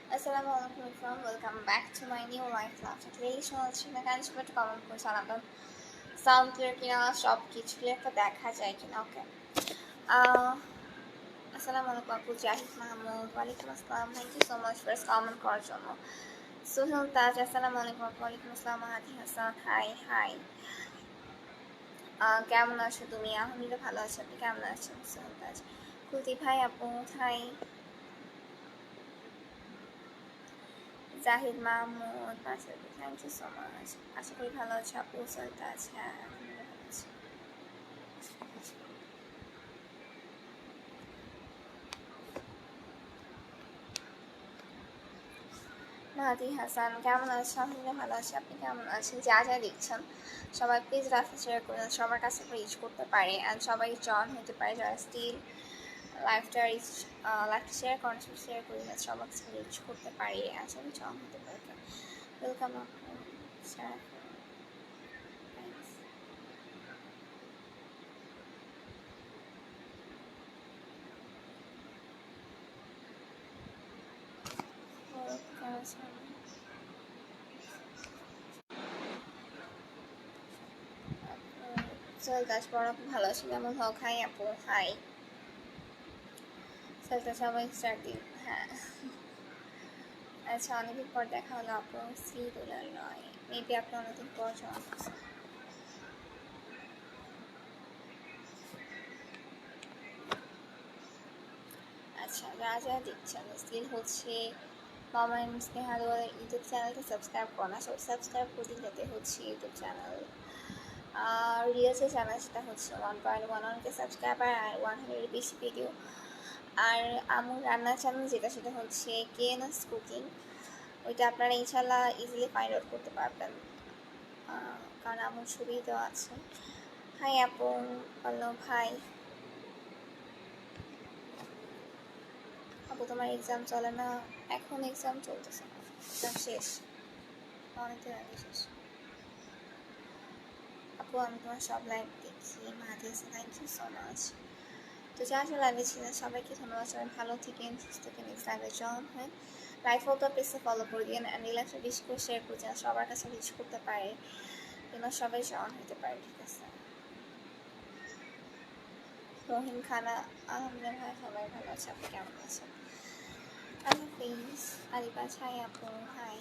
Assalamualaikum everyone, welcome back to my new life vlog. Today শুনছি না গান শুনে একটু কমেন্ট করে জানাবেন সাউন্ড ক্লিয়ার কিনা, সব কিছু ক্লিয়ার দেখা যায় কিনা। ওকে, আসসালামু আলাইকুম আপু জাহিদ মাহমুদ। ওয়ালাইকুম আসসালাম, thank you so much first comment করার জন্য। সোহেল তাজ, আসসালামু আলাইকুম আপু। ওয়ালাইকুম আসসালাম। Mahadi Hasan, hi hi. কেমন আছো তুমি? আলহামদুলিল্লাহ ভালো আছি, আপনি কেমন আছেন? সোহেল তাজ, কুলদীপ ভাই আপু hi. Zahid Mahmud, thank you so much. আশা করি ভালো আছে আপু। চলতে আছে, হ্যাঁ আলহামদুলিল্লাহ ভালো আছি। মাহাদি হাসান, কেমন আছে? আলহামদুলিল্লাহ ভালো আছে, আপনি কেমন আছেন? যা যা দেখছেন সবাই প্লিজ রাস্তা শেয়ার করে সবার কাছে রিচ করতে পারে অ্যান্ড সবাই জয়েন হতে পারে যারা স্টিল লাইফটা শেয়ার করেন, শেয়ার করে সবার কাছে রিচ করতে পারে অ্যান্ড সবাই জয়েন হতে পারে। ওয়েলকাম আপু, শেয়ার গাছ পড়া খুব ভালো আছে, যেমন হক হাই আপু হাই। চলতে সবাই স্টার্ট দিন, হ্যাঁ। আচ্ছা, অনেকদিন পর দেখা হলো আপু। শ্রী দুলাল রয়, মেবি আপনি অনেকদিন পর জয়েন করছেন। আচ্ছা, যা যা দেখছেন স্টিল হচ্ছে মামা স্নেহা দুয়ারের ইউটিউব চ্যানেলটা সাবস্ক্রাইব করা না, সবাই সাবস্ক্রাইব করে দিন যাতে হচ্ছে ইউটিউব চ্যানেল রিলসে চ্যানেল সেটা হচ্ছে 1.1 সাবস্ক্রাইবার আর 100 বেশি ভিডিও। আর আমুর রান্নার চ্যানেল যেটা সেটা হচ্ছে কেএনএস কুকিং, ওইটা আপনারা ইনশাল্লাহ ইজিলি ফাইন্ড আউট করতে পারবেন কারণ আমার ছবি দেওয়া আছে। হাই আপু পল্লব ভাই। আপু তোমার এক্সাম চলে না? এখন এক্সাম চলতেছে না, এক্সাম শেষ, অনেকদিন আগে শেষ। আপু আমি তোমার সব লাইভ দেখি। মাহাদি, থ্যাংক ইউ সো মাচ। তো যা যা লাইভে ছিলেন সবাইকে ধন্যবাদ। সবাই ভালো থাকেন, সুস্থ থাকেন। নেক্সট লাইভে জয়েন হয় লাইভ ফটো পেজে ফলো করে দিন অ্যান্ড এই লাইভটা বেশি করে শেয়ার করে দিন, সবার কাছে রিচ করতে পারে যেন সবাই জয়েন হতে পারে। ঠিক আছে, রহিম খানা, আলহামদুলিল্লাহ ভাই সবাই ভালো আছে, আপনি কেমন আছেন? আল্লাহ হাফিজ। আলিবাজ, হাই আপু হাই।